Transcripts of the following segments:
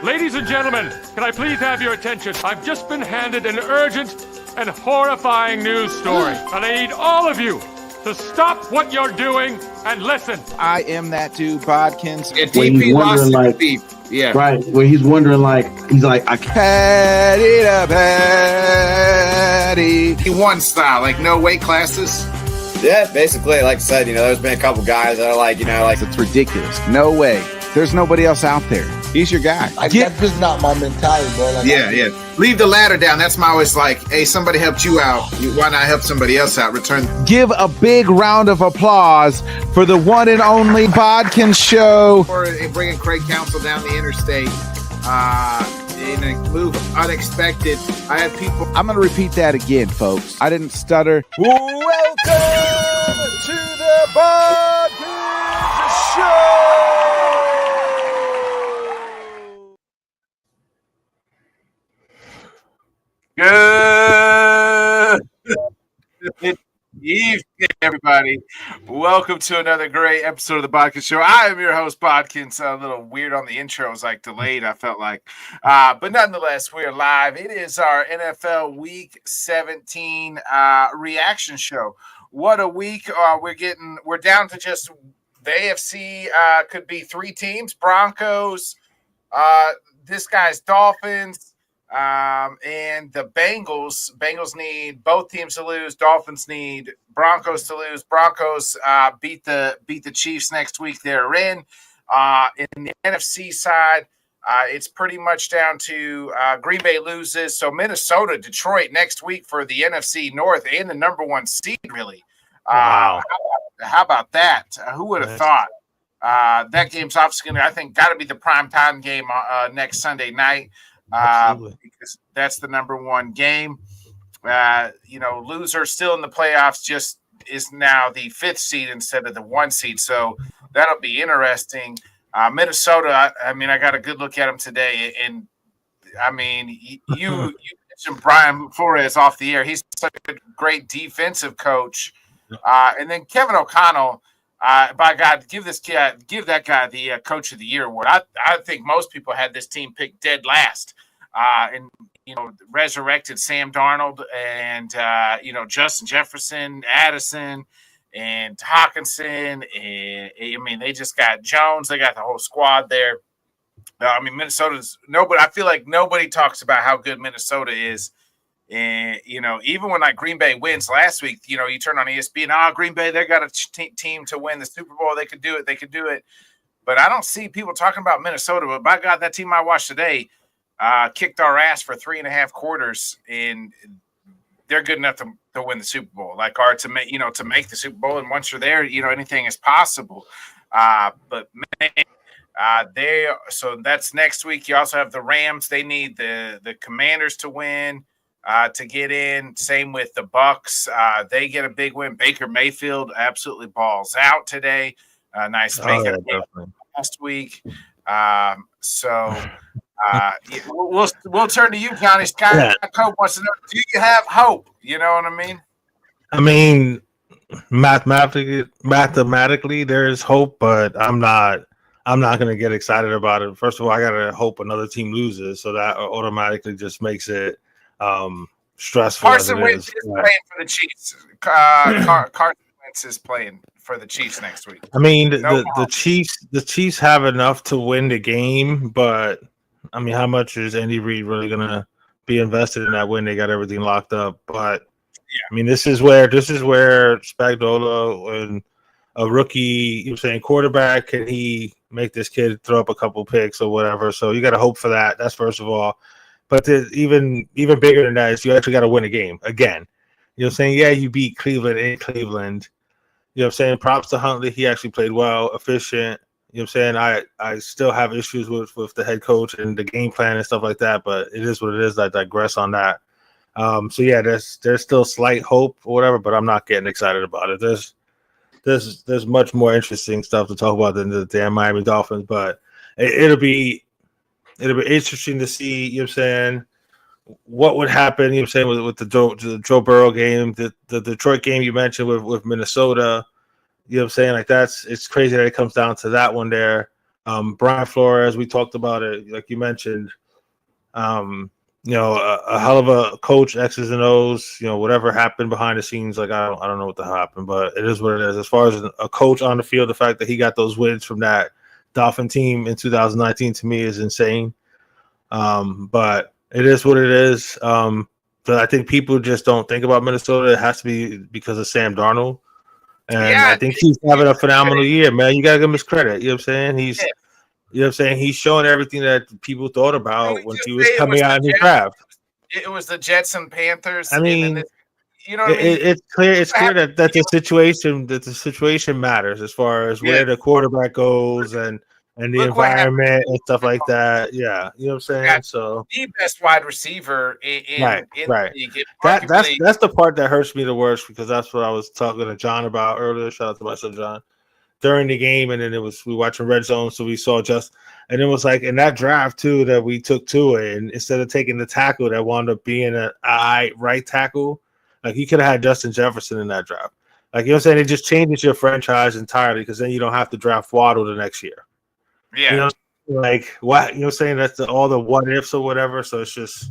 Ladies and gentlemen, can I please have your attention? I've just been handed an urgent and horrifying news story, and I need all of you to stop what you're doing and listen. I am that dude, Bodkins. Yeah, DP lost like, deep. Yeah. Right, where he's wondering he's like, I Patty to patty. He won style, like no weight classes. Yeah, basically, like I said, there's been a couple guys that are like, It's ridiculous. No way. There's nobody else out there. He's your guy. That's just not my mentality, bro. Like, Yeah. Leave the ladder down. That's my always like, hey, somebody helped you out. Why not help somebody else out? Return. Give a big round of applause for the one and only Bodkins Show. Or bringing Craig Counsell down the interstate in a move unexpected. I had people. I'm going to repeat that again, folks. I didn't stutter. Welcome to the Bodkins Show. Good evening, everybody. Welcome to another great episode of the Bodkins Show. I am your host, Bodkins. A little weird on the intro. It was like delayed, I felt like. But nonetheless, we're live. It is our NFL Week 17 reaction show. What a week. We're down to just the AFC could be three teams. Broncos, this guy's Dolphins, and the Bengals need both teams to lose. Dolphins need Broncos to lose. Broncos beat the Chiefs next week. They're in. In the NFC side, it's pretty much down to Green Bay loses. So Minnesota, Detroit next week for the NFC North and the number one seed, really. wow. How about that? Who would have thought? That game's obviously got to be the primetime game next Sunday night. Because that's the number one game. Loser still in the playoffs just is now the fifth seed instead of the one seed. So that'll be interesting. Minnesota, I got a good look at them today. And you mentioned Brian Flores off the air. He's such a great defensive coach. And then Kevin O'Connell, by God, give that guy the Coach of the Year award. I think most people had this team picked dead last, and resurrected Sam Darnold and Justin Jefferson, Addison, and Hawkinson, and they just got Jones. They got the whole squad there. Minnesota's nobody. I feel like nobody talks about how good Minnesota is. And, even when Green Bay wins last week, you turn on ESPN, Green Bay, they got a team to win the Super Bowl. They could do it. But I don't see people talking about Minnesota. But by God, that team I watched today kicked our ass for 3.5 quarters, and they're good enough to win the Super Bowl, to make the Super Bowl. And once you're there, anything is possible. But man, so that's next week. You also have the Rams. They need the Commanders to win. To get in. Same with the Bucks. They get a big win. Baker Mayfield absolutely balls out today. Nice make it last week. We'll turn to you, Johnny. Scott Cope wants to know: do you have hope? You know what I mean? Mathematically, there's hope, but I'm not going to get excited about it. First of all, I got to hope another team loses, so that automatically just makes it stressful. Carson Wentz is playing for the Chiefs. Carson Wentz is playing for the Chiefs next week. The Chiefs have enough to win the game, but how much is Andy Reid really gonna be invested in that win? They got everything locked up, but this is where Spagnuolo and a rookie, quarterback, can he make this kid throw up a couple picks or whatever? So you got to hope for that. That's first of all. But even bigger than that is you actually got to win a game again. Yeah, you beat Cleveland in Cleveland. Props to Huntley. He actually played well, efficient. I still have issues with the head coach and the game plan and stuff like that, but it is what it is. I digress on that. There's still slight hope or whatever, but I'm not getting excited about it. There's much more interesting stuff to talk about than the damn Miami Dolphins, but it'll be interesting to see, what would happen, with the Joe Burrow game, the Detroit game you mentioned with Minnesota, it's crazy that it comes down to that one there. Brian Flores, we talked about it, like you mentioned. A hell of a coach, X's and O's. Whatever happened behind the scenes, like I don't know what the hell happened, but it is what it is. As far as a coach on the field, the fact that he got those wins from that Dolphin team in 2019 to me is insane. But it is what it is. But I think people just don't think about Minnesota. It has to be because of Sam Darnold. And I think he's having a phenomenal year, man. You gotta give him his credit. You know what I'm saying? He's showing everything that people thought about when he was coming out in the draft. It was the Jets and Panthers. I mean, you know what I mean? It's clear that the situation matters as far as where the quarterback goes and the environment and stuff like that. Yeah, you know what I'm saying? So the best wide receiver in the league. That's the part that hurts me the worst, because that's what I was talking to John about earlier. Shout out to my son John. During the game, and then we were watching Red Zone, so we saw and it was like in that draft too that we took Tua, and instead of taking the tackle that wound up being an right tackle, like you could have had Justin Jefferson in that draft. Like, you know what I'm saying? It just changes your franchise entirely, because then you don't have to draft Waddle the next year. Yeah. Like what? You know what I'm saying? That's all the what ifs or whatever. So it's just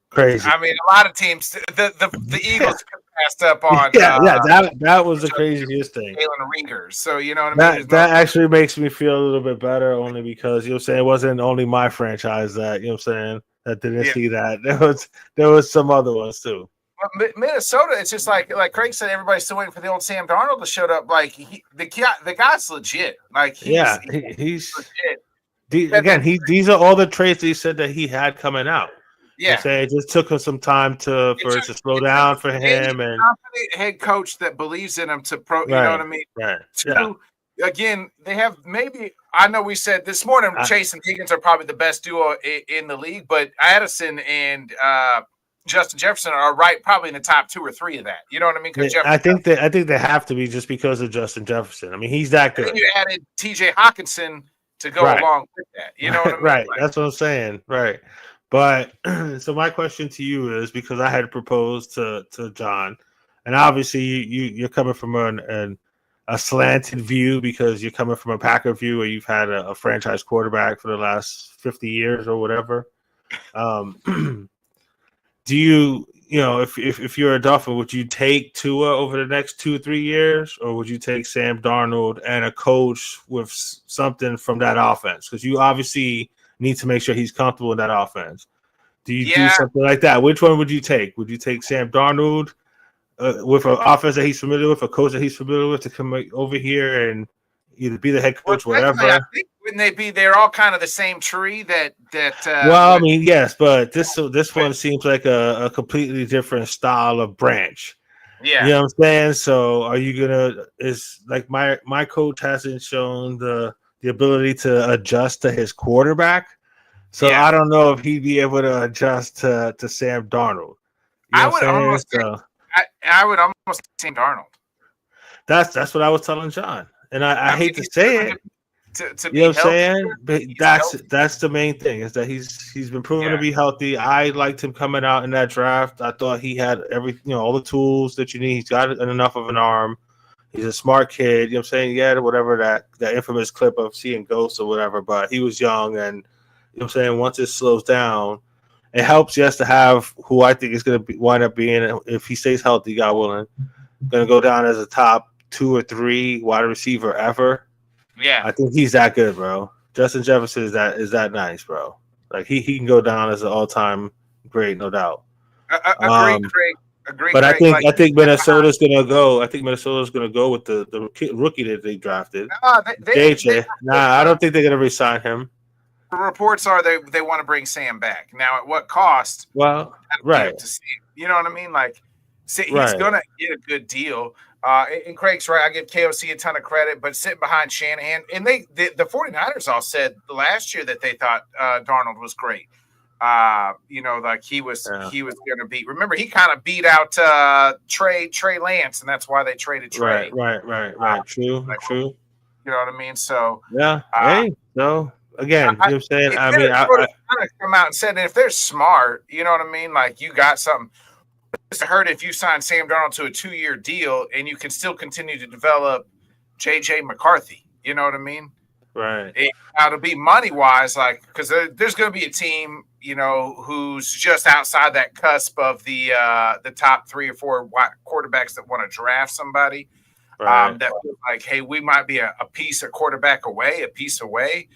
crazy. I mean, a lot of teams, the Eagles passed up on. That was the craziest thing. Jalen Rieger. So you know what I mean? That actually makes me feel a little bit better, only because, you know what I'm saying, it wasn't only my franchise that, you know what I'm saying, that didn't see that. There was some other ones too. Minnesota, it's just like Craig said, everybody's still waiting for the old Sam Darnold to show up. Like the guy's legit. Like he's legit. These are all the traits that he said that he had coming out. Yeah, it just took him some time for it to slow down for him, and confident head coach that believes in him to pro. You know what I mean? Right. Again, they have maybe. I know we said this morning Chase and Higgins are probably the best duo in the league, but Addison and Justin Jefferson are probably in the top 2 or 3 of that. You know what I mean? I think they have to be, just because of Justin Jefferson. I mean, he's that good. And you added T.J. Hawkinson to go along with that. You know what I mean? Right. That's what I'm saying. Right. But so my question to you is, because I had proposed to John, and obviously you're coming from a slanted view, because you're coming from a Packer view where you've had a franchise quarterback for the last 50 years or whatever. Do you if you're a Dolphin, would you take Tua over the next 2-3 years, or would you take Sam Darnold and a coach with something from that offense? Because you obviously need to make sure he's comfortable in that offense. Do you do something like that? Which one would you take? Would you take Sam Darnold with an offense that he's familiar with, a coach that he's familiar with, to come over here and either be the head coach, whatever? I think, wouldn't they be? They're all kind of the same tree. I mean, yes, but this one seems like a completely different style of branch. Yeah, you know what I'm saying. So, are you gonna? Is like my coach hasn't shown the ability to adjust to his quarterback. So I don't know if he'd be able to adjust to Sam Darnold. I would almost say Sam Darnold. That's what I was telling John, and I hate to say it. You know what I'm saying? But that's the main thing, is that he's been proven to be healthy. I liked him coming out in that draft. I thought he had everything, all the tools that you need. He's got enough of an arm. He's a smart kid. You know what I'm saying? Yeah, whatever that infamous clip of seeing ghosts or whatever, but he was young, and you know what I'm saying, once it slows down, it helps just to have who I think is going to wind up being, if he stays healthy, God willing, going to go down as a top 2 or 3 wide receiver ever. Yeah, I think he's that good, bro. Justin Jefferson is that nice, bro. Like he can go down as an all-time great, no doubt. Agreed, Craig. Agreed. But Craig, I think Minnesota's gonna go. I think Minnesota's gonna go with the rookie that they drafted. JJ. I don't think they're gonna re-sign him. The reports are they want to bring Sam back. Now, at what cost? Well, right. To see, you know what I mean? Like, he's gonna get a good deal. And Craig's right. I give KOC a ton of credit, but sitting behind Shanahan, and the 49ers all said last year that they thought Darnold was great. Like he was going to beat. Remember, he kind of beat out Trey Lance, and that's why they traded Trey. Right. True. You know what I mean? So yeah. So again, you know what I'm saying? I mean, I come out and said, if they're smart, you know what I mean? Like, you got something. It's hurt if you sign Sam Darnold to a 2-year deal and you can still continue to develop JJ McCarthy. You know what I mean? Right. It'll be money wise, like because there's going to be a team, who's just outside that cusp of the top 3 or 4 quarterbacks that want to draft somebody. Right. That feels like, hey, we might be a piece of quarterback away, a piece away.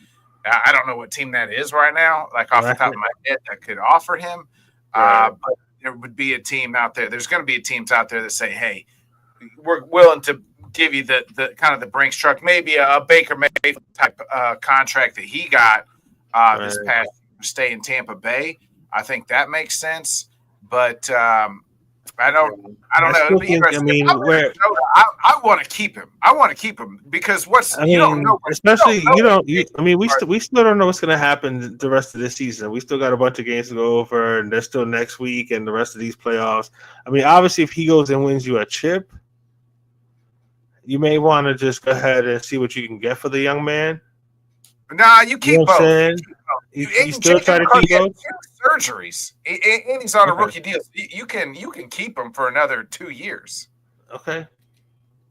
I don't know what team that is right now, like off the top of my head, that could offer him. Right. But there would be a team out there. There's going to be teams out there that say, hey, we're willing to give you the kind of the Brinks truck, maybe a Baker Mayfield type contract that he got this past stay in Tampa Bay. I think that makes sense, but I don't know. It'll be interesting. I want to keep him. I want to keep him because you don't know. Especially we still don't know what's going to happen the rest of this season. We still got a bunch of games to go over, and there's still next week and the rest of these playoffs. I mean, obviously, if he goes and wins you a chip, you may want to just go ahead and see what you can get for the young man. Nah, you keep both. You still try to keep both? Surgeries, and he's on a rookie deal. You can keep him for another 2 years. Okay.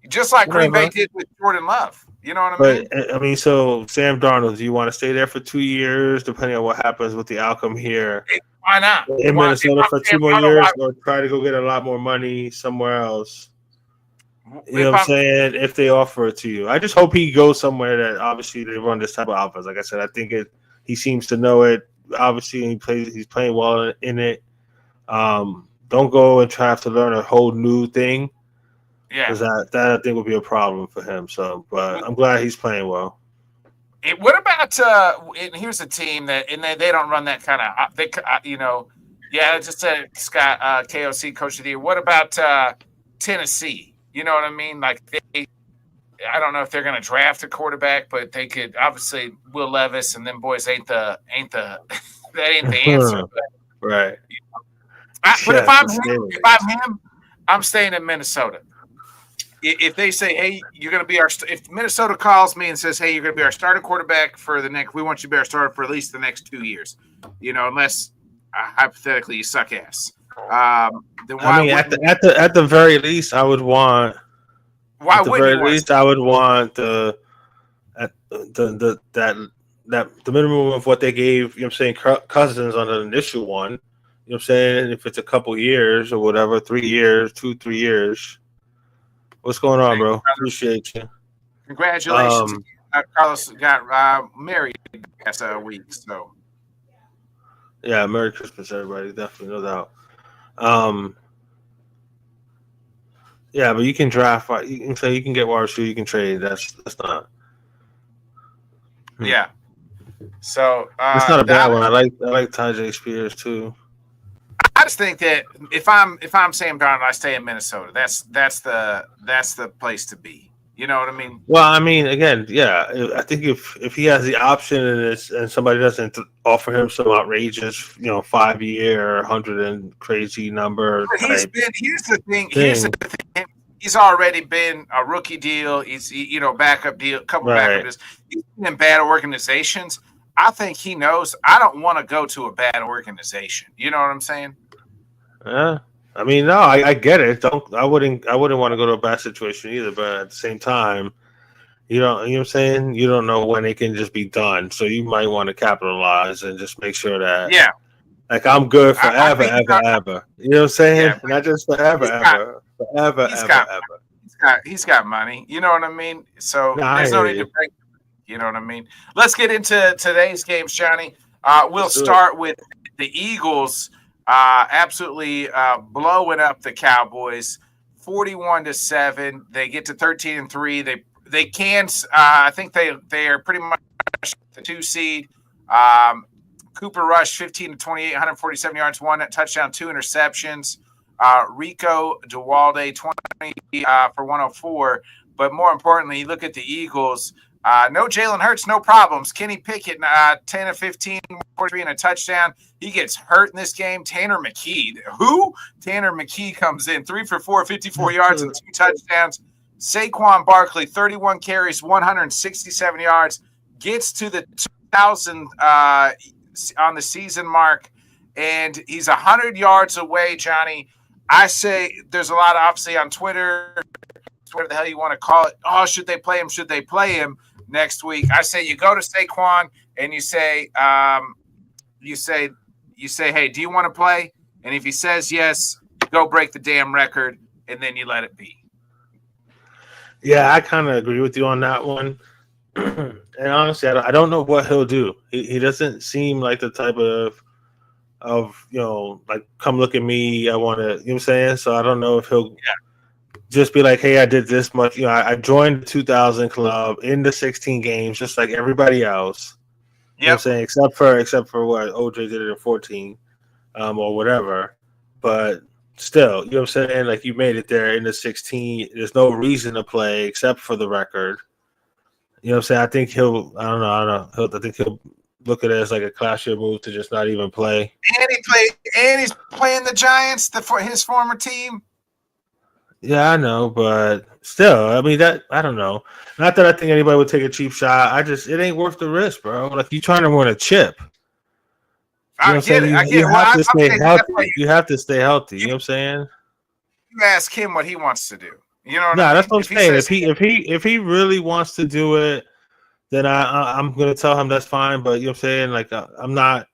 Just like Green Bay did with Jordan Love. You know what I mean? But, I mean, so Sam Darnold, do you want to stay there for 2 years, depending on what happens with the outcome here? Why not? In Minnesota for 2 more years, or try to go get a lot more money somewhere else? You know what I'm saying? If they offer it to you, I just hope he goes somewhere that obviously they run this type of offense. Like I said, I think he seems to know it. Obviously, he's playing well in it. Don't go and try to learn a whole new thing. Yeah, because that I think would be a problem for him. So, but I'm glad he's playing well. What about here's a team that they don't run that kind of just said Scott KOC coach of the year. What about Tennessee? You know what I mean? Like I don't know if they're going to draft a quarterback, but they could obviously Will Levis and them boys ain't the that ain't the answer. Right. But if I'm him, I'm staying in Minnesota. If they say, hey, you're going to be if Minnesota calls me and says, hey, you're going to be our starting quarterback we want you to be our starter for at least the next 2 years, unless hypothetically you suck ass. Then why? I mean, at the very least, I would want. Why at the very least, I would want the minimum of what they gave. You know, what I'm saying Cousins on the initial one. You know, what I'm saying if it's a couple years or whatever, 3 years, 2-3 years. What's going on, bro? Appreciate you. Congratulations. Carlos got married last week, so. Yeah, Merry Christmas, everybody. Definitely, no doubt. Yeah, but you can draft. You can say you can get wide receiver. You can trade. That's not. Yeah. So it's not a bad one. I like Tajay Spears too. I just think that if I'm Sam Darnold, I stay in Minnesota. That's the place to be. You know what I mean? Well, I mean, again, yeah. I think if he has the option and somebody doesn't offer him some outrageous, 5-year, 100 and crazy number. Here's the thing. He's already been a rookie deal. He's backup deal, couple backup deals. He's been in bad organizations. I think he knows I don't want to go to a bad organization. You know what I'm saying? Yeah. I mean, no, I get it. I wouldn't want to go to a bad situation either. But at the same time, you know what I'm saying? You don't know when it can just be done. So you might want to capitalize and just make sure that like I'm good forever, ever. You know what I'm saying? Yeah, not just forever, ever. He's got money. You know what I mean? So there's no need to break. You know what I mean? Let's get into today's games, Johnny. We'll start with the Eagles absolutely blowing up the Cowboys, 41-7. They get to 13-3. They can. I think they are pretty much the 2 seed. Cooper Rush 15-28, 147 yards, 1 touchdown, 2 interceptions. Rico Dewalde 20 for 104. But more importantly, you look at the Eagles. No Jalen Hurts, no problems. Kenny Pickett, 10 of 15, 43 and a touchdown. He gets hurt in this game. Tanner McKee. Tanner McKee comes in 3 for 4, 54 yards and 2 touchdowns. Saquon Barkley, 31 carries, 167 yards. Gets to the 2,000 on the season mark. And he's 100 yards away, Johnny. I say there's a lot, obviously, on Twitter. whatever the hell you want to call it. Oh, should they play him? Should they play him next week? I say you go to Saquon and you say, hey, do you want to play? And if he says yes, go break the damn record, and then you let it be. Yeah, I kind of agree with you on that one. And honestly, I don't know what he'll do. He doesn't seem like the type of like, come look at me, I want to, you know what I'm saying? So I don't know if he'll just be like, hey, I did this much. I joined the 2000 club in the 16 games, just like everybody else. You know what I'm saying? Except for what OJ did it in 14 or whatever. But still, you know what I'm saying? Like, you made it there in the 16. There's no reason to play except for the record. You know what I'm saying? I think I don't know. I think he'll look at it as like a classier move to just not even play. And he's playing the Giants, his former team. Yeah, I know, but still, I mean, that I don't know. Not that I think anybody would take a cheap shot. It ain't worth the risk, bro. Like, you trying to win a chip. You know what I'm saying? You have to stay healthy. You have to stay healthy. You know what I'm saying? You ask him what he wants to do. You know what I mean? That's what I'm saying. If he really wants to do it, then I'm gonna tell him that's fine. But you know what I'm saying? Like, I'm not.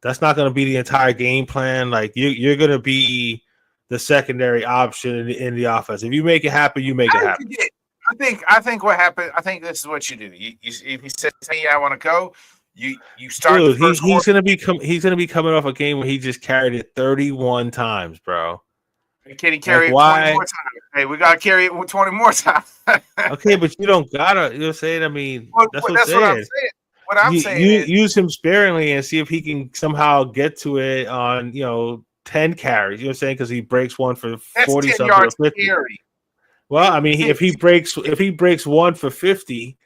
That's not gonna be the entire game plan. Like, you're gonna be the secondary option in the offense. If you make it happen, you make it happen. I think what happened. I think this is what you do. If he says, "Hey, I want to go," you start. Dude, he's gonna be coming off a game where he just carried it 31 times, bro. Can he carry it 20 more times? Hey, we gotta carry it 20 more times. Okay, but you don't gotta. You know what I'm saying? I mean, that's what I'm saying. What I'm saying is, use him sparingly and see if he can somehow get to it on 10 carries. You know what I'm saying? Because he breaks one for 40 something or 50. Well, I mean, if he breaks one for 50,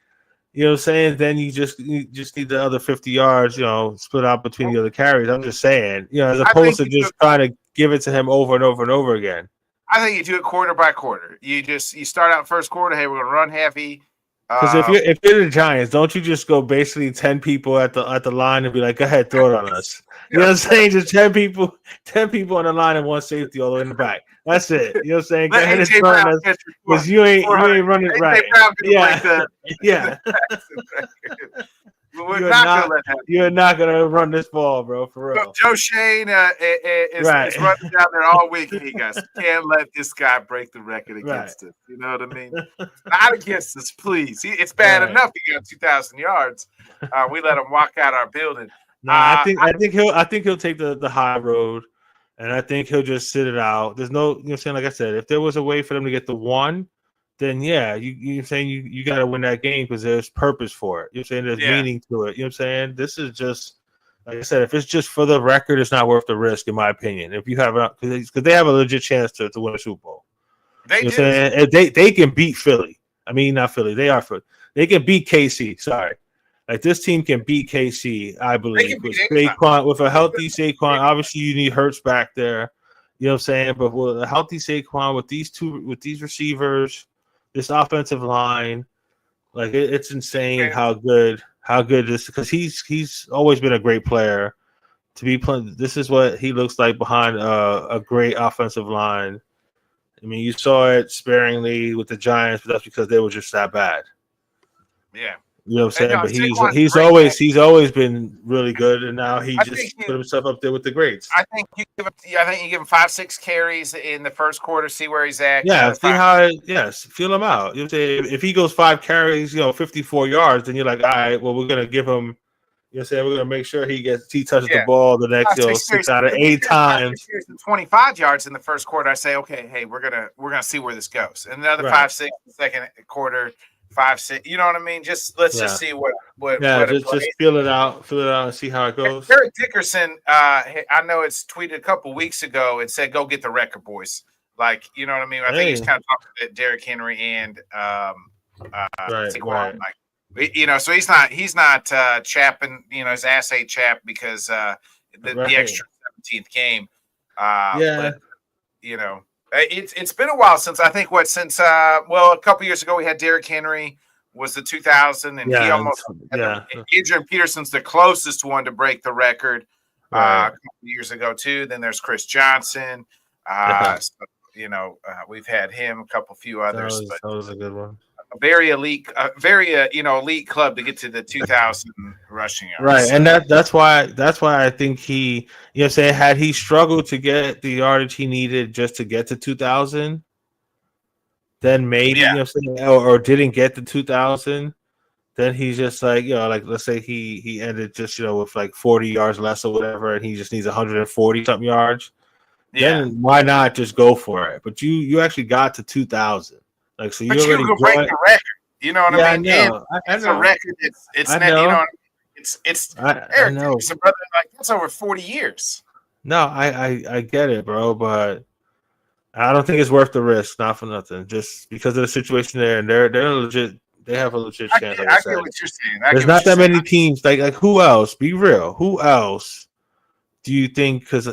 you know what I'm saying? Then you just need the other 50 yards, split out between the other carries. I'm just saying, as opposed to just trying to give it to him over and over and over again. I think you do it quarter by quarter. You start out first quarter. Hey, we're gonna run heavy. Because if you're the Giants, don't you just go basically 10 people at the line and be like, go ahead, throw it on us. You know what I'm saying? Just 10 people on the line and one safety all the way in the back. That's it. You know what I'm saying? Go ahead and throw it on us because you ain't running it right. Yeah. You're not gonna run this ball, bro. For real. Joe Shane is running down there all week, and he goes, "Can't let this guy break the record against us." You know what I mean? Not against us, please. It's bad enough he got 2,000 yards. We let him walk out our building. I think he'll take the high road, and I think he'll just sit it out. There's no, what I'm saying, like I said, if there was a way for them to get the one, then you're saying you got to win that game because there's purpose for it. You're saying there's meaning to it. You know what I'm saying? This is just, like I said, if it's just for the record, it's not worth the risk, in my opinion. If you have, because they have a legit chance to win a Super Bowl. They do. Saying? They can beat Philly. I mean, not Philly. They are Philly. They can beat KC. Sorry. Like, this team can beat KC, I believe. With a healthy Saquon, obviously you need Hurts back there. You know what I'm saying? But with a healthy Saquon, with these receivers, this offensive line, like, it's insane how good this, because he's always been a great player. To be playing, this is what he looks like behind a great offensive line. I mean, you saw it sparingly with the Giants, but that's because they were just that bad. Yeah. You know what I'm saying? But he's always been really good, and now he just put himself up there with the greats. I think you give him 5-6 carries in the first quarter, see where he's at. Yeah, feel him out. You know what I'm saying? If he goes 5 carries, 54 yards, then you're like, all right, well, we're gonna give him. You know what I'm saying? We're gonna make sure he touches the ball the next 6 out of 8 times. 25 yards in the first quarter. I say, okay, hey, we're gonna see where this goes. And another 5-6 in the second quarter. 5-6, you know what I mean? Let's just see what just feel it out and see how it goes. Eric Dickerson, I know it's tweeted a couple weeks ago. It said, "Go get the record, boys." Like, you know what I mean? I think he's kind of talking to Derrick Henry and Saquon. Like, so he's not chapping. His ass ain't chapped because the extra 17th game. But, it's been a while since a couple years ago we had Derrick Henry was the 2000 and he almost Adrian Peterson's the closest one to break the record a couple years ago too. Then there's Chris Johnson. So, we've had him, a couple few others, that was a good one. A very elite, elite club to get to the 2,000 rushing yards. Right, and that's why I think he, saying had he struggled to get the yardage he needed just to get to 2,000, then maybe or didn't get to 2,000, then he's just like let's say he ended just with like 40 yards less or whatever, and he just needs 140 something yards. Yeah. Then why not just go for it? But you actually got to 2,000. Like, so but you already go break the record. You know what I mean? I know. It's a record. It's I net, know. I know. It's a brother, like that's over 40 years. No, I get it, bro, but I don't think it's worth the risk. Not for nothing, just because of the situation there, and they're legit. They have a legit chance. I get what you're saying. There's not that many teams. Like who else? Be real. Who else do you think? Because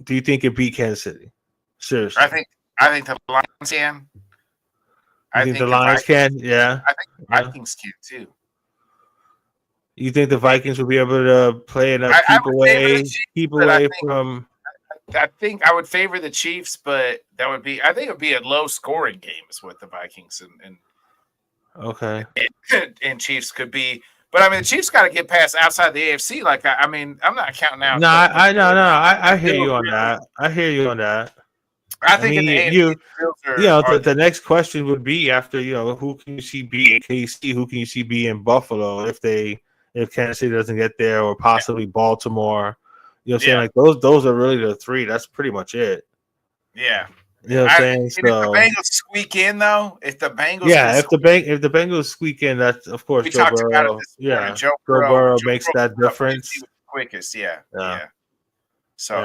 do you think it beat Kansas City? Seriously, I think the Lions can. I think the Lions can. Yeah, I think the Vikings can too. You think the Vikings will be able to play enough keep away from? I think I would favor the Chiefs, but I think it would be a low scoring game is what the Vikings and and Chiefs could be. But I mean, the Chiefs got to get past outside the AFC. Like I mean, I'm not counting out. No, I hear you on that. I hear you on that. I think the next question would be after who can you see be in KC, who can you see be in Buffalo if Kansas City doesn't get there, or possibly Baltimore. You know what I'm saying? Like those are really the three. That's pretty much it. Yeah. You know what I'm saying? If the Bengals squeak in though, if the Bengals squeak in, that's of course we talked about it this morning. Joe Burrow makes that difference. Quickest, yeah. So,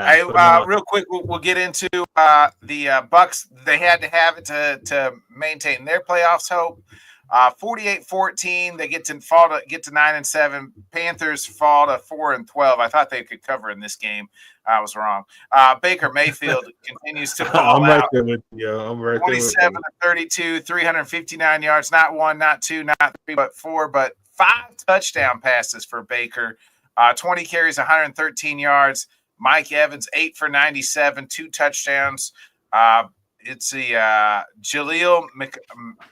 real quick, we'll get into the Bucks. They had to have it to maintain their playoffs hope. 48-14. They get to 9-7. Panthers fall to 4-12. I thought they could cover in this game. I was wrong. Baker Mayfield continues to ball I'm out. right there with you. I'm right 27 of 32, 359 yards. Not one, not two, not three, but four, but 5 touchdown passes for Baker. 20 carries, 113 yards. Mike Evans, 8 for 97, 2 touchdowns. It's the Jaleel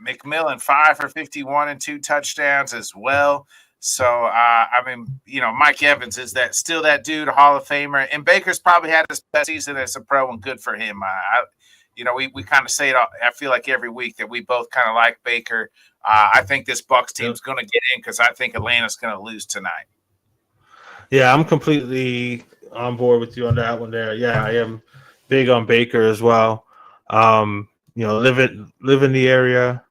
McMillan, 5 for 51 and 2 touchdowns as well. So, I mean, Mike Evans is still that dude, a Hall of Famer. And Baker's probably had his best season as a pro, and good for him. We kind of say it, I feel like every week, that we both kind of like Baker. I think this Bucs team's going to get in because I think Atlanta's going to lose tonight. Yeah, I'm completely on board with you on that one there. Yeah, I am big on Baker as well. Live in the area.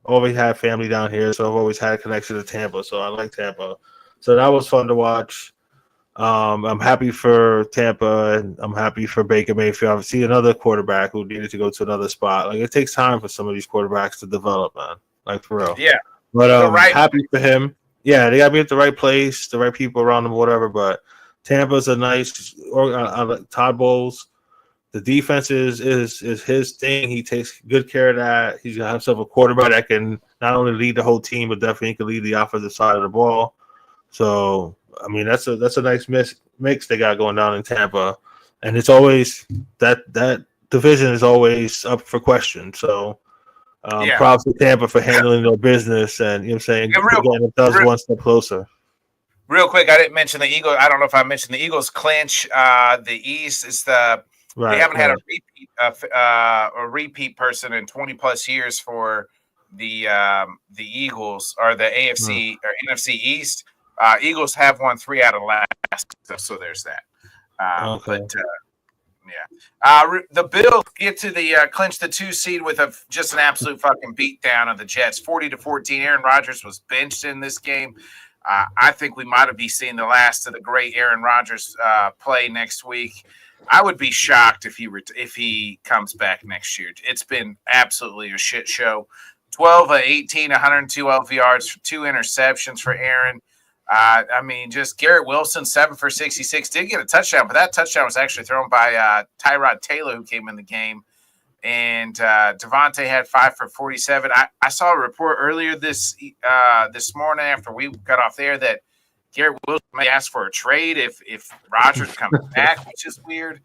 Always had family down here, so I've always had a connection to Tampa. So I like Tampa. So that was fun to watch. I'm happy for Tampa, and I'm happy for Baker Mayfield. I see another quarterback who needed to go to another spot. Like, it takes time for some of these quarterbacks to develop, man. Like, for real. Yeah. But happy for him. Yeah, they got to be at the right place, the right people around them, whatever. But Tampa's a nice Todd Bowles. The defense is his thing. He takes good care of that. He's got himself a quarterback that can not only lead the whole team, but definitely can lead the offensive side of the ball. So, I mean, that's a nice mix they got going down in Tampa. And it's always that division is always up for question. So, props to Tampa for handling their business, and getting themselves one step closer. Real quick, I didn't mention the Eagles. I don't know if I mentioned the Eagles clinch the East. It's they haven't had a repeat person in 20 plus years for the Eagles, or the AFC or NFC East. Eagles have won 3 out of last, so there's that. But the Bills get to the clinch the 2 seed with just an absolute fucking beatdown of the Jets, 40-14. Aaron Rodgers was benched in this game. I think we might be seeing the last of the great Aaron Rodgers play next week. I would be shocked if he comes back next year. It's been absolutely a shit show. 12 of 18, 112 yards, 2 interceptions for Aaron. I mean, just Garrett Wilson, 7 for 66, did get a touchdown, but that touchdown was actually thrown by Tyrod Taylor, who came in the game. And Devontae had 5 for 47. I saw a report earlier this morning after we got off there that Garrett Wilson may ask for a trade if Rodgers comes back, which is weird.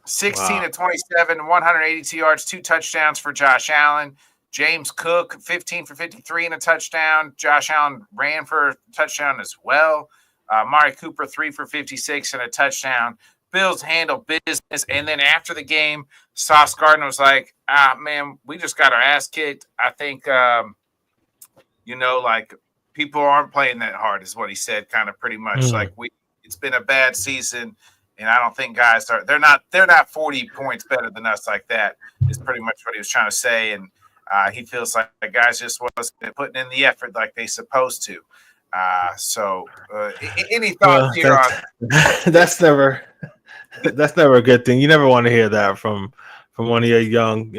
16 of 27, 182 yards, 2 touchdowns for Josh Allen. James Cook, 15 for 53 and a touchdown. Josh Allen ran for a touchdown as well. Amari Cooper, 3 for 56 and a touchdown. Bills handle business. And then after the game, Sauce Gardner was like, man, we just got our ass kicked. I think, like people aren't playing that hard is what he said, kind of pretty much. Like it's been a bad season. And I don't think guys they're not 40 points better than us like that is pretty much what he was trying to say. And he feels like the guys just wasn't putting in the effort like they supposed to. Any thoughts here on that's never a good thing. You never want to hear that from one of your young,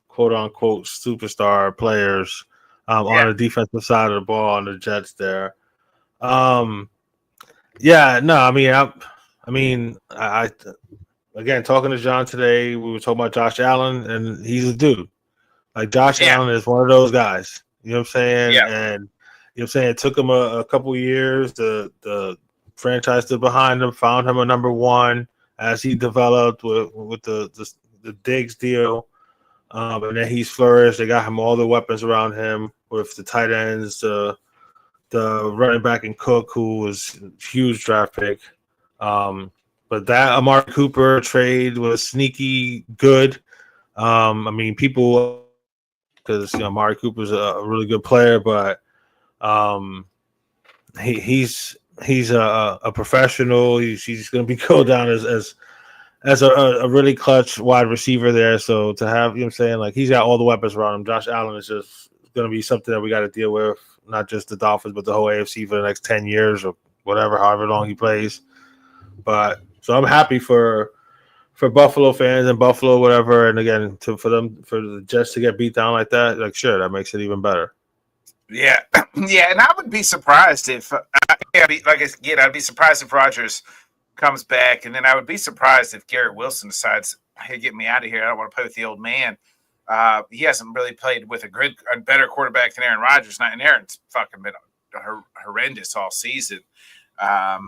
quote unquote superstar players on the defensive side of the ball on the Jets there. I again, talking to John today, we were talking about Josh Allen, and he's a dude. Like Josh Allen is one of those guys. You know what I'm saying? Yeah. And you know what I'm saying? It took him a couple years. The franchise stood behind him, found him a number one as he developed with the Diggs deal. And then he's flourished. They got him all the weapons around him with the tight ends, the running back and Cook, who was a huge draft pick. But that Amari Cooper trade was sneaky good. People, because Amari Cooper's a really good player, but he's a professional. He's going to be go down as a really clutch wide receiver there. So to have, like he's got all the weapons around him. Josh Allen is just going to be something that we got to deal with, not just the Dolphins, but the whole AFC for the next 10 years or whatever, however long he plays. But so I'm happy for Buffalo fans and Buffalo, whatever. And again, for the Jets to get beat down like that, like sure, that makes it even better. Yeah. And I would be surprised if, I'd be surprised if Rodgers comes back, and then I would be surprised if Garrett Wilson decides, hey, get me out of here. I don't want to play with the old man. He hasn't really played with a better quarterback than Aaron Rodgers, and Aaron's fucking been horrendous all season. It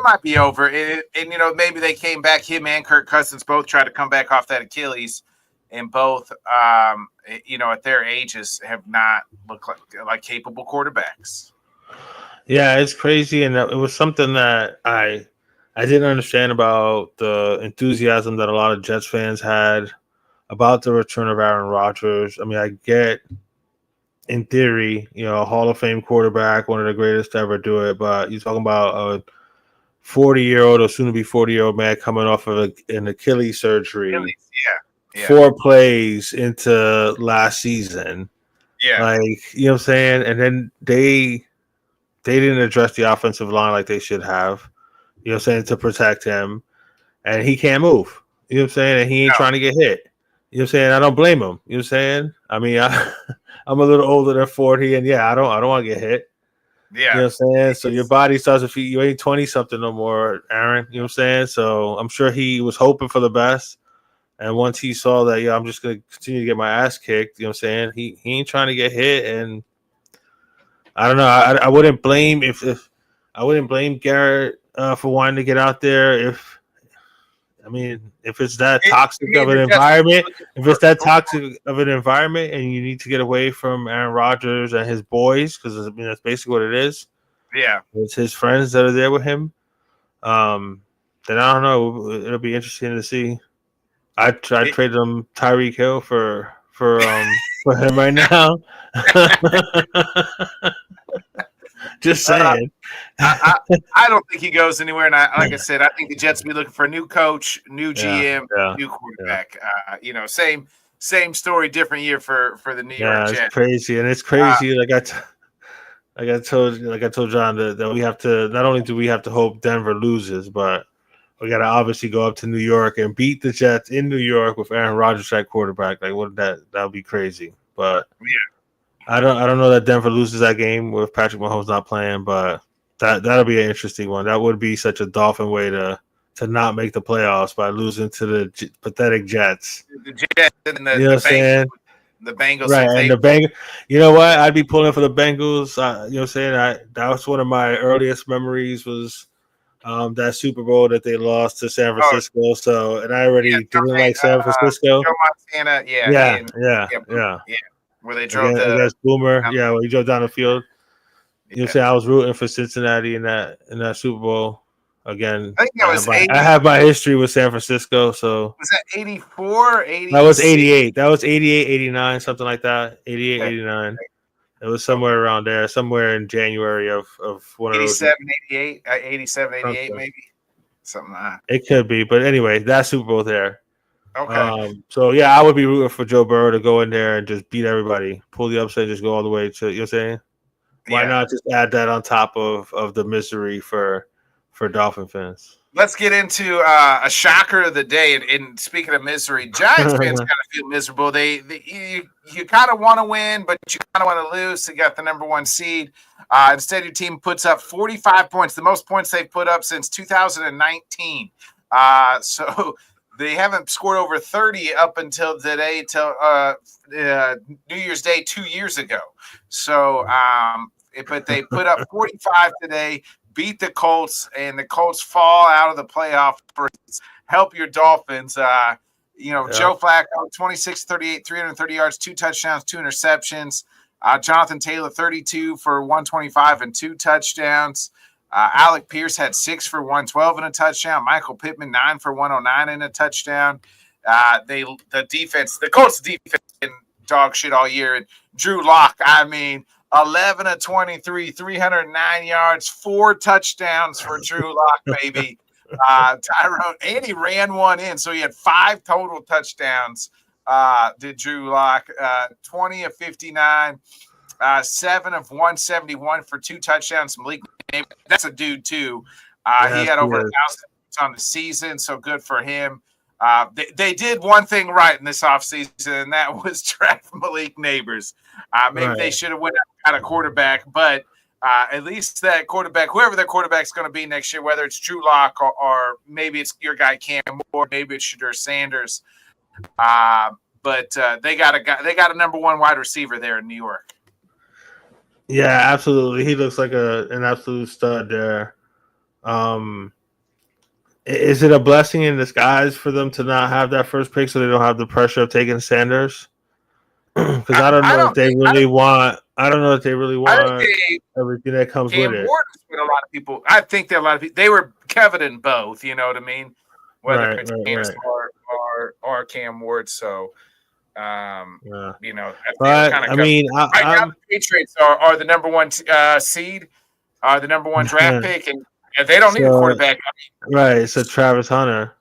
might be over. Maybe they came back. Him and Kirk Cousins both tried to come back off that Achilles, and both, at their ages have not looked like capable quarterbacks. Yeah, it's crazy, and it was something that I didn't understand about the enthusiasm that a lot of Jets fans had about the return of Aaron Rodgers. I mean, I get, in theory, a Hall of Fame quarterback, one of the greatest to ever do it, but you're talking about a 40-year-old or soon-to-be 40-year-old man coming off of an Achilles surgery. Yeah. 4 plays into last season. Yeah. Like, you know what I'm saying? And then they didn't address the offensive line like they should have, to protect him. And he can't move. You know what I'm saying? And he ain't trying to get hit. You know what I'm saying? I don't blame him. You know what I'm saying? I mean, I'm a little older than 40, and I don't want to get hit. Yeah. You know what I'm saying? So your body starts to feel, you ain't 20-something no more, Aaron. You know what I'm saying? So I'm sure he was hoping for the best. And once he saw that, I'm just going to continue to get my ass kicked, you know what I'm saying? He ain't trying to get hit, and I don't know. I wouldn't blame I wouldn't blame Garrett for wanting to get out there if it's that toxic of an environment, and you need to get away from Aaron Rodgers and his boys, because that's basically what it is. Yeah, it's his friends that are there with him. Then I don't know. It'll be interesting to see. I traded him Tyreek Hill for him right now. Just saying. I don't think he goes anywhere. And like I said, I think the Jets will be looking for a new coach, new GM, new quarterback. Same story, different year for the New York Jets. It's crazy, and it's crazy. I told John that we have to, not only do we have to hope Denver loses, but we got to obviously go up to New York and beat the Jets in New York with Aaron Rodgers at quarterback. Like, what that would be crazy. But I don't know that Denver loses that game with Patrick Mahomes not playing, but that'll be an interesting one. That would be such a Dolphin way to not make the playoffs by losing to the pathetic Jets. The Jets and you know what I'm saying? The Bengals, right? And the Bengals. You know what? I'd be pulling for the Bengals. You know what I'm saying? That was one of my earliest memories was that Super Bowl that they lost to San Oh, Francisco. So, and I already didn't like San Francisco. Joe Montana, Yeah, yeah, where they drove against Boomer. down- Yeah, when he drove down the field. You know, yeah. say I was rooting for Cincinnati in that Super Bowl. Again, I think that was 80. I have my history with San Francisco, so Was that 84, 80? that was 88. That was 88, 89, something like that. 88, Okay. 89. It was somewhere around there, somewhere in January of one of those. 87, 88, 87, 88, Something. maybe. Something like that. It could be, but anyway, that Super Bowl there. Okay. So yeah, I would be rooting for Joe Burrow to go in there and just beat everybody, pull the upset, just go all the way to, you know what I'm saying? Why not just add that on top of the misery for Dolphin fans? Let's get into a shocker of the day. And speaking of misery, Giants fans kind of feel miserable. You kind of want to win, but you kind of want to lose. You got the number 1 seed. Instead, your team puts up 45 points, the most points they've put up since 2019. So they haven't scored over 30 up until today, till New Year's Day 2 years ago. So, but they put up 45 today. Beat the Colts, and the Colts fall out of the playoff. Help your Dolphins. Joe Flacco, 26-38, 330 yards, 2 touchdowns, 2 interceptions. Jonathan Taylor, 32 for 125 and 2 touchdowns. Alec Pierce had 6 for 112 and a touchdown. Michael Pittman, 9 for 109 and a touchdown. The Colts defense been dog shit all year. And Drew Lock, 11 of 23, 309 yards, 4 touchdowns for Drew Lock, baby. Tyrone, and he ran one in, so he had 5 total touchdowns. Did Drew Lock, 20 of 59, 7 of 171 for 2 touchdowns. Malik, that's a dude too. He had over 1,000 on the season, so good for him. They did one thing right in this offseason, and that was draft Malik Neighbors. Maybe they should have went out a quarterback, but at least that quarterback, whoever their quarterback's going to be next year, whether it's Drew Lock or maybe it's your guy Cam Moore, maybe it's Shadur Sanders. But they got a number 1 wide receiver there in New York. Yeah, absolutely. He looks like an absolute stud there. Is it a blessing in disguise for them to not have that first pick so they don't have the pressure of taking Sanders? Because I don't know if they really want everything that comes Cam with it. With a lot of people, I think that a lot of people, they were coveting both. You know what I mean? Whether it's James or Cam Ward. So, But the Patriots are the number 1 seed, are the number 1 draft pick, and they don't need a quarterback. Right, so Travis Hunter.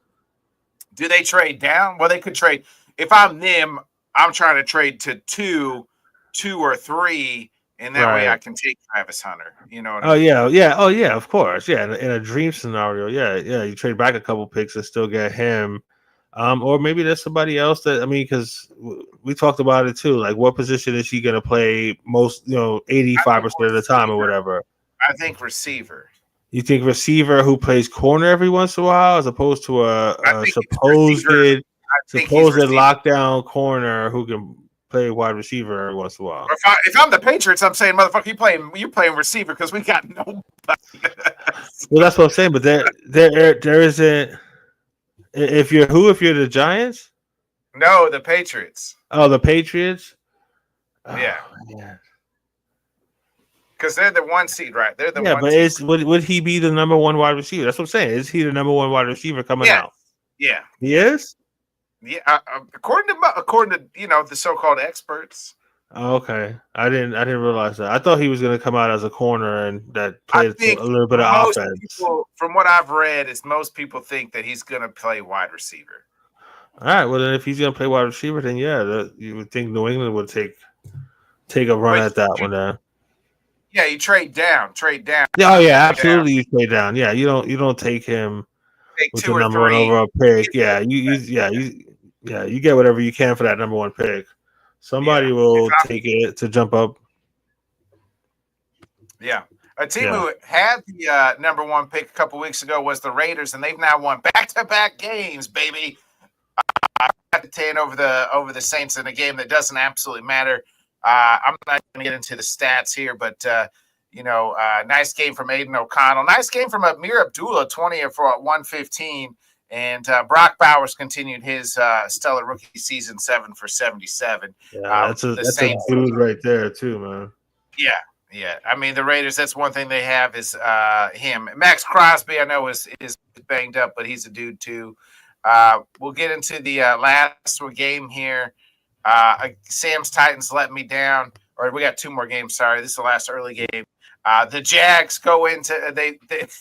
Do they trade down? Well, they could trade. If I'm them, I'm trying to trade to 2 or 3, and that way I can take Travis Hunter. You know what I mean? Yeah, of course. Yeah, in a dream scenario, you trade back a couple picks and still get him. Or maybe there's somebody else because we talked about it too. Like, what position is he going to play most, 85% of the time or whatever? I think receiver. You think receiver who plays corner every once in a while, as opposed to a supposed lockdown corner who can play wide receiver every once in a while? If I'm the Patriots, I'm saying, motherfucker, you playing receiver because we got nobody. Well, that's what I'm saying. But there isn't. If you're the Giants? No, the Patriots. Oh, the Patriots. Yeah. Man. Because they're the 1 seed, right? They're the 1 seed. Would he be the number 1 wide receiver? That's what I'm saying. Is he the number 1 wide receiver coming out? Yeah. He is? Yeah. According to the so-called experts. Oh, okay. I didn't realize that. I thought he was going to come out as a corner and that played a little bit of offense. From what I've read, is most people think that he's going to play wide receiver. All right. Well, then if he's going to play wide receiver, then you would think New England would take a run at that one. Then. Yeah, you trade down. Oh yeah, absolutely. You trade down. Yeah, you don't take him with the number 1 overall pick. Yeah, you get whatever you can for that number 1 pick. Somebody will take it to jump up. Yeah, a team who had the number 1 pick a couple weeks ago was the Raiders, and they've now won back-to-back games, baby. 10 over the Saints in a game that doesn't absolutely matter. I'm not going to get into the stats here, but Nice game from Aiden O'Connell. Nice game from Amir Abdullah, 20 for 115. And Brock Bowers continued his stellar rookie season, 7 for 77. Yeah, that's a dude right there too, man. Yeah. I mean, the Raiders, that's one thing they have is him. Max Crosby, I know, is banged up, but he's a dude too. We'll get into the last game here. Sam's Titans let me down. Or we got 2 more games. Sorry, this is the last early game. The Jags go into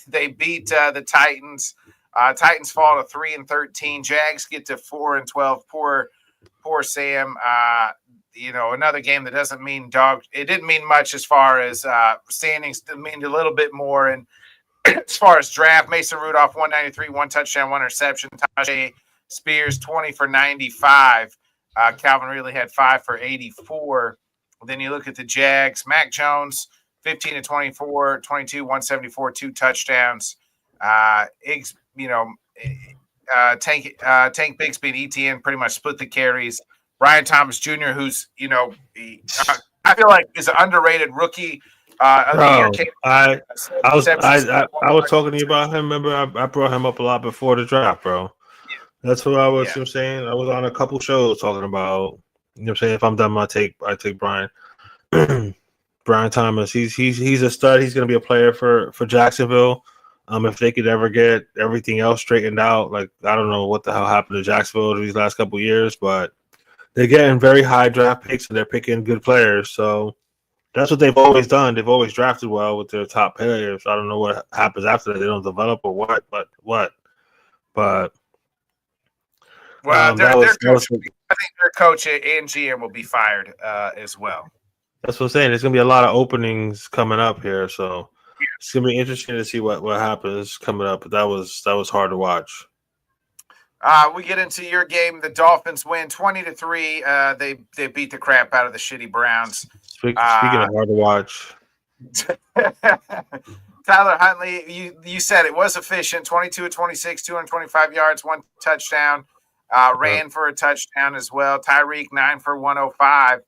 they beat the Titans. Titans fall to 3-13. Jags get to 4-12. Poor Sam. Another game that doesn't mean dog. It didn't mean much as far as standings. It meant a little bit more. And as far as draft, Mason Rudolph 193, 1 touchdown, 1 interception. Tajay Spears 20 for 95. Calvin Ridley had 5 for 84. Then you look at the Jags. Mac Jones 15 to 24, 22, 174, 2 touchdowns. Tank Bigsby and ETN pretty much split the carries. Brian Thomas Jr., who's I feel like is an underrated rookie. Bro, I was talking to you about him. Remember, I brought him up a lot before the draft, bro. That's what I was. You know what I'm saying, I was on a couple shows talking about. You know what I'm saying? If I'm done my take, I take Brian. Brian Thomas. He's a stud. He's going to be a player for Jacksonville. If they could ever get everything else straightened out, like I don't know what the hell happened to Jacksonville these last couple of years, but they're getting very high draft picks and they're picking good players. So that's what they've always done. They've always drafted well with their top players. I don't know what happens after that. They don't develop or what, but what? But well, their coach, I think their coach and GM will be fired as well. That's what I'm saying. There's going to be a lot of openings coming up here, so it's going to be interesting to see what happens coming up. But that was hard to watch. We get into your game. The Dolphins win 20-3. They beat the crap out of the shitty Browns. Speaking of hard to watch, Tyler Huntley, you said it was efficient. 22 of 26, 225 yards, 1 touchdown. Ran for a touchdown as well. Tyreek 9 for 105.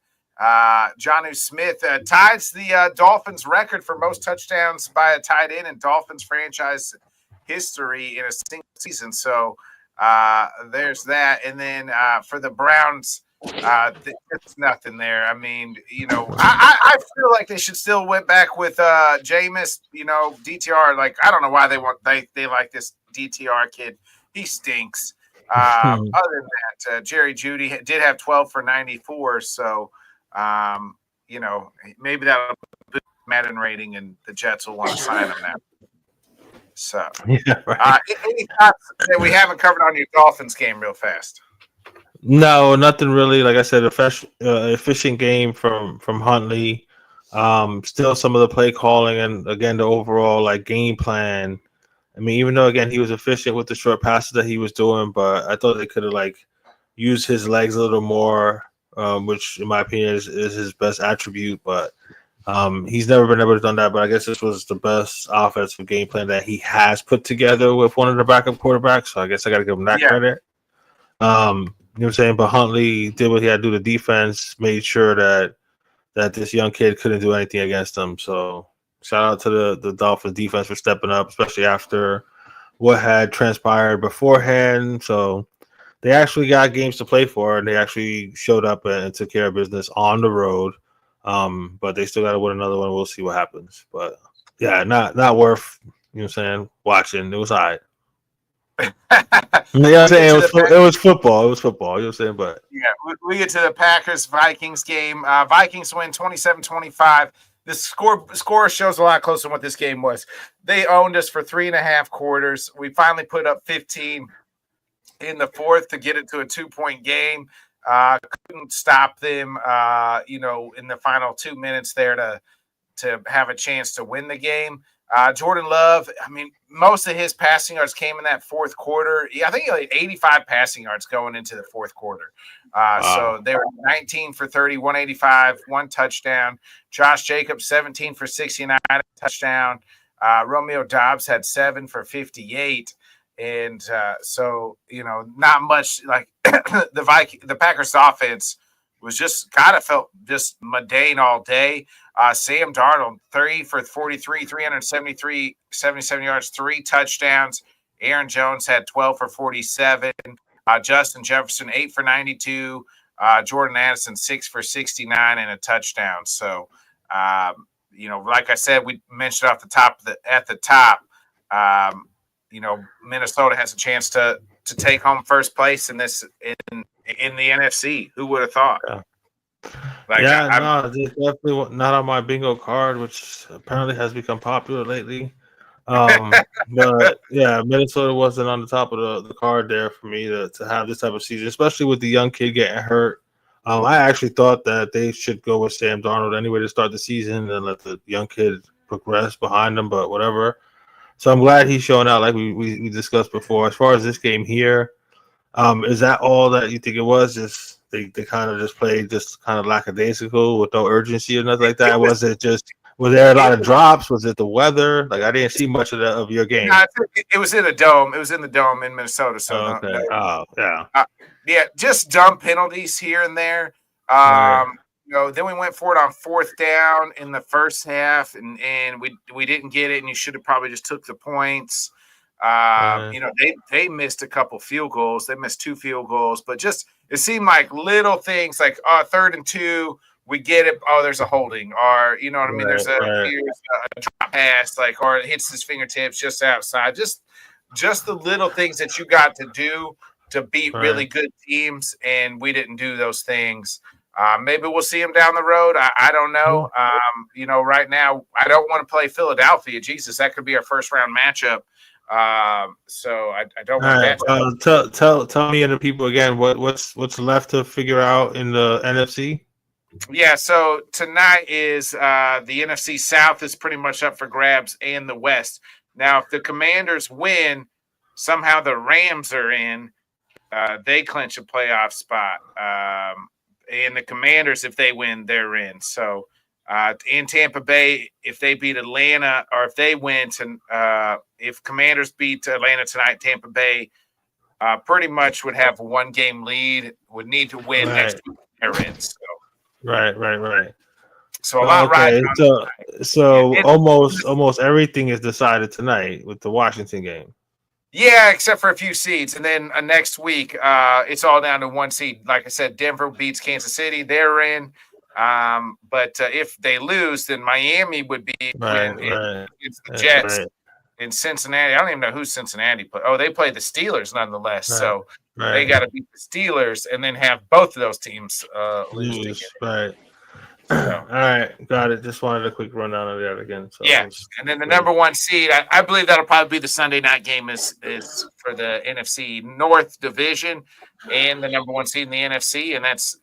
Jonnu Smith ties the Dolphins record for most touchdowns by a tight end in Dolphins franchise history in a single season. So there's that. And then for the Browns, it's nothing there. I mean, I feel like they should still went back with Jameis, DTR. Like, I don't know why they like this DTR kid. He stinks. Other than that, Jerry Jeudy did have 12 for 94. So, maybe that'll be Madden rating and the Jets will want to sign him now. So, yeah, right. Any thoughts that we haven't covered on your Dolphins game real fast? No, nothing really. Like I said, efficient game from Huntley. Still some of the play calling and again the overall game plan. I mean, even though again he was efficient with the short passes that he was doing, but I thought they could have used his legs a little more, which in my opinion is his best attribute. But he's never been able to do that. But I guess this was the best offensive game plan that he has put together with one of the backup quarterbacks. So I guess I got to give him that credit. You know what I'm saying? But Huntley did what he had to do. The defense made sure that this young kid couldn't do anything against him. So shout out to the Dolphins defense for stepping up, especially after what had transpired beforehand. So they actually got games to play for, and they actually showed up and took care of business on the road. But they still got to win another one. We'll see what happens. But yeah, not worth, watching. It was all right. You know what I'm saying? It was football. It was football. You know what I'm saying? But yeah, we get to the Packers-Vikings game. Vikings win 27-25. The score shows a lot closer than what this game was. They owned us for 3.5 quarters. We finally put up 15 in the fourth to get it to a 2-point game. Couldn't stop them, in the final 2 minutes there to have a chance to win the game. Jordan Love, I mean, most of his passing yards came in that fourth quarter. Yeah, I think he had 85 passing yards going into the fourth quarter. So they were 19 for 30, 185, 1 touchdown. Josh Jacobs, 17 for 69, touchdown. Romeo Doubs had 7 for 58. And so, not much like the Packers offense was just kind of felt just mundane all day. Sam Darnold, 3 for 43, 77 yards, 3 touchdowns. Aaron Jones had 12 for 47. Justin Jefferson, 8 for 92. Jordan Addison, 6 for 69 and a touchdown. So, like I said, we mentioned off the top at the top, Minnesota has a chance to take home first place in this in the NFC. Who would have thought? Yeah. It's definitely not on my bingo card, which apparently has become popular lately. But yeah, Minnesota wasn't on the top of the card there for me to have this type of season, especially with the young kid getting hurt. I actually thought that they should go with Sam Darnold anyway to start the season and let the young kid progress behind them, but whatever. So I'm glad he's showing out like we discussed before. As far as this game here, is that all that you think it was? Just they kind of just played just kind of lackadaisical with no urgency or nothing like that? Was there a lot of drops? Was it the weather? Like I didn't see much of your game. No, it was in the dome. It was in the dome in Minnesota. So okay. Yeah, just dumb penalties here and there. Then we went for it on 4th down in the first half, and we didn't get it, and you should have probably just took the points. They missed a couple field goals. They missed 2 field goals, but just it seemed like little things like 3rd and 2, we get it. Oh, there's a holding, or you know what I mean. There's a drop pass, or it hits his fingertips just outside. Just the little things that you got to do to beat really good teams, and we didn't do those things. Maybe we'll see them down the road. I don't know. Right now, I don't want to play Philadelphia. Jesus, that could be our first round matchup. So I don't want that. Tell me and the people again what's left to figure out in the NFC. Yeah, so tonight is the NFC South is pretty much up for grabs, and the West. Now, if the Commanders win, somehow the Rams are in. They clinch a playoff spot. And the Commanders, if they win, they're in. So in Tampa Bay, if they beat Atlanta, or if they win, if Commanders beat Atlanta tonight, Tampa Bay pretty much would have a 1-game lead, would need to win next week. They're in. So. Right. So a lot riding on so almost everything is decided tonight with the Washington game. Yeah, except for a few seeds. And then next week, it's all down to 1 seed. Like I said, Denver beats Kansas City. They're in. But if they lose, then Miami would be it's the Jets. In Cincinnati, I don't even know who Cincinnati play. Oh, they play the Steelers nonetheless. So they got to beat the Steelers and then have both of those teams lose. Right. All right, got it. Just wanted a quick rundown of that again. So and then the number 1 seed, I believe that'll probably be the Sunday night game is for the NFC North Division, and the number 1 seed in the NFC, and that's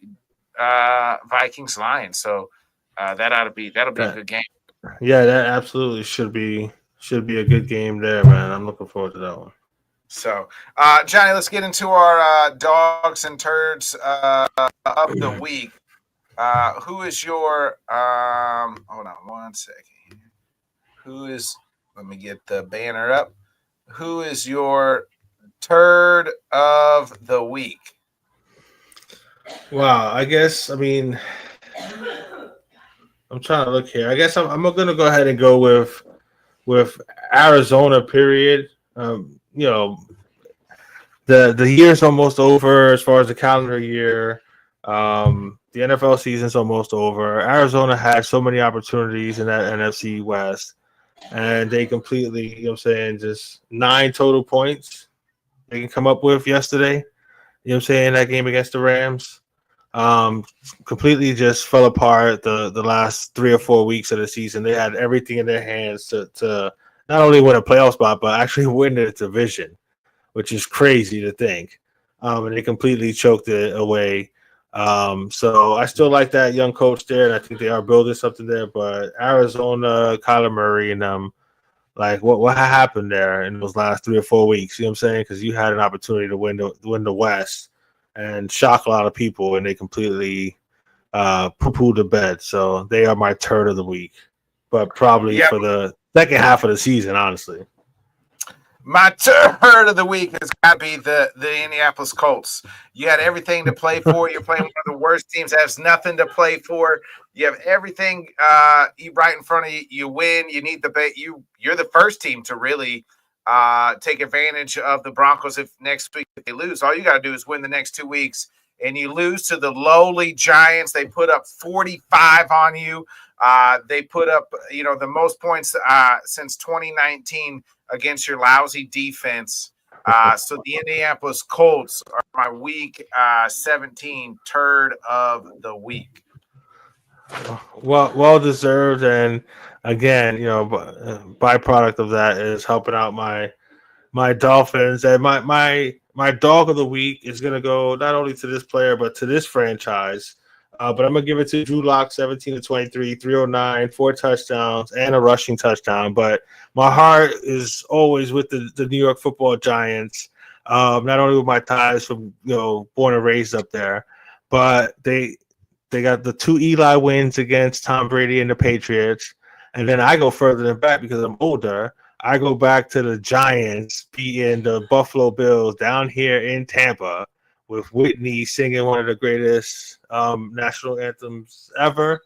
Vikings Lions. So that'll be a good game. Yeah, that absolutely should be a good game there, man. I'm looking forward to that one. So, Johnny, let's get into our dogs and turds of the week. Who is your hold on 1 second. Let me get the banner up. Who is your turd of the week? Wow, I'm trying to look here. I guess I'm going to go ahead and go with Arizona, period. The year's almost over as far as the calendar year. The NFL season's almost over. Arizona had so many opportunities in that NFC West, and they completely, just 9 total points they can come up with yesterday. That game against the Rams. Completely just fell apart the last 3 or 4 weeks of the season. They had everything in their hands to not only win a playoff spot, but actually win the division, which is crazy to think. And they completely choked it away. So I still like that young coach there, and I think they are building something there. But Arizona, Kyler Murray, and them, what happened there in those last 3 or 4 weeks? You know what I'm saying? Because you had an opportunity to win the West and shock a lot of people, and they completely poo-pooed the bed. So they are my turd of the week, but probably for the second half of the season, honestly. My turd of the week has got to be the Indianapolis Colts. You had everything to play for. You're playing one of the worst teams that has nothing to play for. You have everything right in front of you. You win. You need the bet. You're the first team to really take advantage of the Broncos if next week if they lose. All you got to do is win the next 2 weeks, and you lose to the lowly Giants. They put up 45 on you. They put up the most points since 2019 against your lousy defense. So the Indianapolis Colts are my week 17 turd of the week. Well deserved, and again, byproduct of that is helping out my Dolphins, and my dog of the week is gonna go not only to this player but to this franchise. But I'm gonna give it to Drew Lock, 17 to 23, 309, 4 touchdowns, and a rushing touchdown. But my heart is always with the New York Football Giants. Not only with my ties from born and raised up there, but they got the 2 Eli wins against Tom Brady and the Patriots, and then I go further than back because I'm older. I go back to the Giants beating the Buffalo Bills down here in Tampa, with Whitney singing one of the greatest national anthems ever,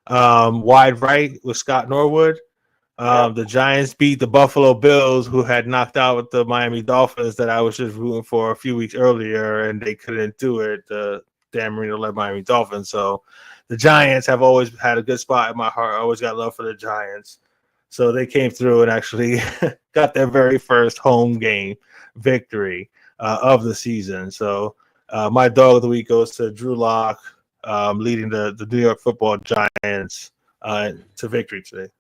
Wide Right with Scott Norwood. The Giants beat the Buffalo Bills, who had knocked out the Miami Dolphins that I was just rooting for a few weeks earlier, and they couldn't do it. The Dan Marino-led Miami Dolphins. So the Giants have always had a good spot in my heart. I always got love for the Giants. So they came through and actually got their very first home game victory of the season. So my dog of the week goes to Drew Lock, leading the New York Football Giants to victory today.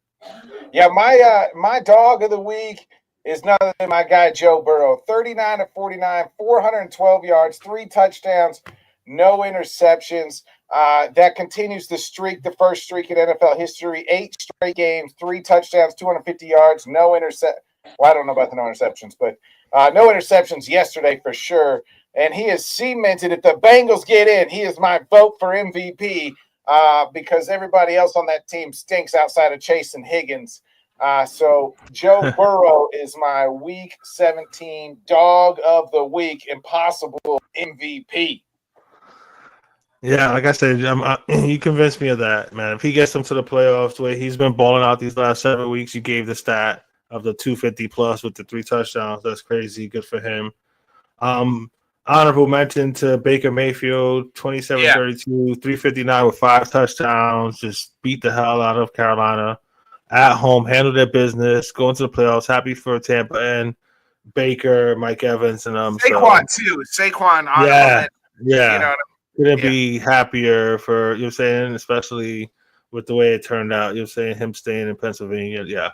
Yeah, my dog of the week is none other than my guy Joe Burrow. 39 to 49, 412 yards, 3 touchdowns, no interceptions. That continues the streak, the first streak in NFL history. 8 straight games, 3 touchdowns, 250 yards, no intercept. Well, I don't know about the no interceptions, but no interceptions yesterday for sure. And he is cemented. If the Bengals get in, he is my vote for MVP because everybody else on that team stinks outside of Chase and Higgins. So Joe Burrow is my week 17 dog of the week, impossible MVP. Yeah, like I said, you convinced me of that, man. If he gets them to the playoffs the way he's been balling out these last 7 weeks, you gave the stat of the 250 plus with the 3 touchdowns. That's crazy. Good for him. Honorable mention to Baker Mayfield, 27-32, 359 with 5 touchdowns. Just beat the hell out of Carolina at home, handled their business, going to the playoffs. Happy for Tampa and Baker, Mike Evans, and Saquon too. Saquon, yeah. You know what I mean? Couldn't be happier for saying, especially with the way it turned out. Saying him staying in Pennsylvania. Yeah.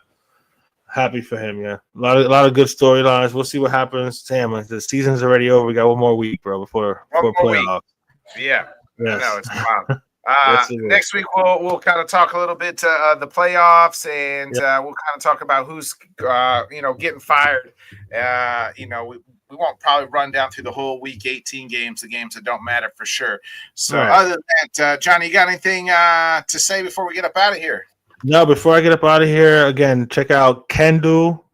Happy for him, yeah. A lot of good storylines. We'll see what happens. Damn, the season's already over. We got one more week, bro, before playoffs. Yeah. Yes. I know, it's wild. Next week we'll kind of talk a little bit the playoffs, and we'll kind of talk about who's getting fired. We won't probably run down through the whole week 18 games, the games that don't matter for sure. So other than that, Johnny, you got anything to say before we get up out of here? No, before I get up out of here, again, check out Kendall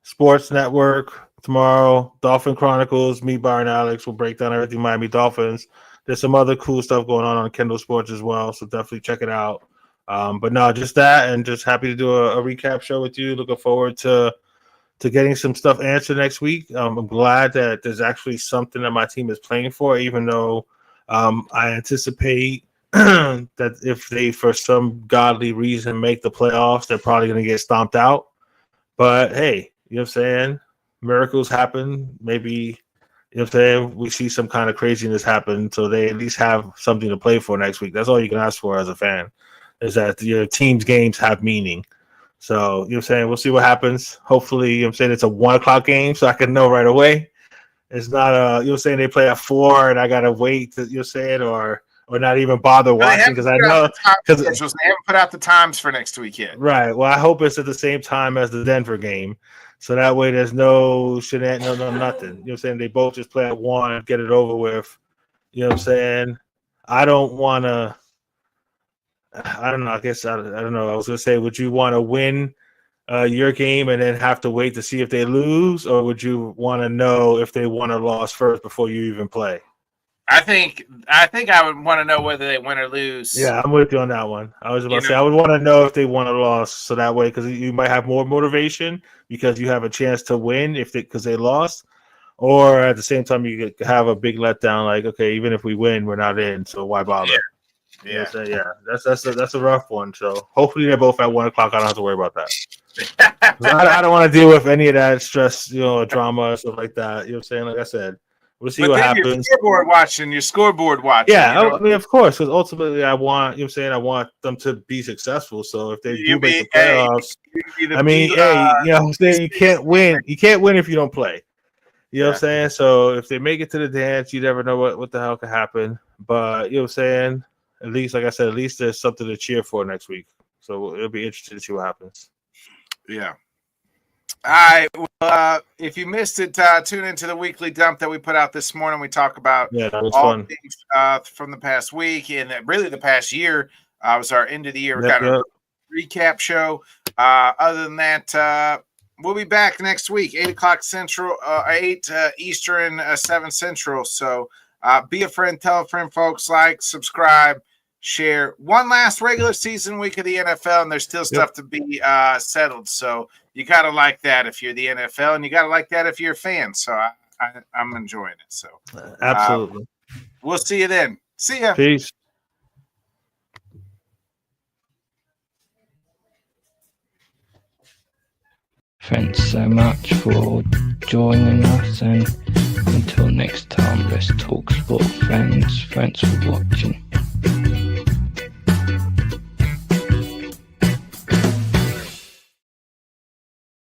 Sports Network tomorrow. Dolphin Chronicles, me, Byron, Alex will break down everything Miami Dolphins. There's some other cool stuff going on Kendall Sports as well, so definitely check it out. But no, just that, and just happy to do a recap show with you. Looking forward to getting some stuff answered next week. I'm glad that there's actually something that my team is playing for, even though I anticipate that if they, for some godly reason, make the playoffs, they're probably going to get stomped out. But hey, you know what I'm saying? Miracles happen. Maybe, you know what I'm saying? We see some kind of craziness happen, so they at least have something to play for next week. That's all you can ask for as a fan, is that your team's games have meaning. So, you know what I'm saying? We'll see what happens. Hopefully, you know what I'm saying, it's a 1 o'clock game, so I can know right away. It's not you know what I'm saying, they play at 4 and I got to wait, you know what I'm saying, or not even bother watching because I know because they haven't put out the times for next week yet. Right. Well, I hope it's at the same time as the Denver game, so that way there's no shenanigans, no nothing. You know what I'm saying? They both just play at 1, get it over with. You know what I'm saying? I don't want to. I don't know. I guess I don't know. I was gonna say, would you want to win your game and then have to wait to see if they lose, or would you want to know if they won or lost first before you even play? I think I would want to know whether they win or lose. Yeah, I'm with you on that one. I was about to say I would want to know if they won or lost, so that way, because you might have more motivation because you have a chance to win because they lost, or at the same time you could have a big letdown. Like, okay, even if we win, we're not in, so why bother? Yeah, You know what I'm saying? That's a rough one. So hopefully they're both at 1 o'clock. I don't have to worry about that. I don't want to deal with any of that stress, drama and stuff like that. You know what I'm saying? Like I said. We'll see what happens. Your scoreboard watching. Yeah, I mean, of course, because ultimately I want, I want them to be successful. So if they do make the playoffs, I'm saying you can't win. You can't win if you don't play. You know what I'm saying? So if they make it to the dance, you never know what the hell could happen. But you know what I'm saying? At least, like I said, at least there's something to cheer for next week. So it'll be interesting to see what happens. Yeah. All right. Well, if you missed it, tune into the weekly dump that we put out this morning. We talk about all things from the past week and really the past year. It was our end of the year kind of recap show. Other than that, we'll be back next week, 8 o'clock Central, 8 Eastern, 7 Central. So be a friend, tell a friend, folks. Like, subscribe, share. One last regular season week of the NFL, and there's still stuff to be settled. So you got to like that if you're the NFL, and you got to like that if you're a fan. So I'm enjoying it. So absolutely. We'll see you then. See ya. Peace. Thanks so much for joining us, and until next time, let's talk sport, friends. Thanks for watching.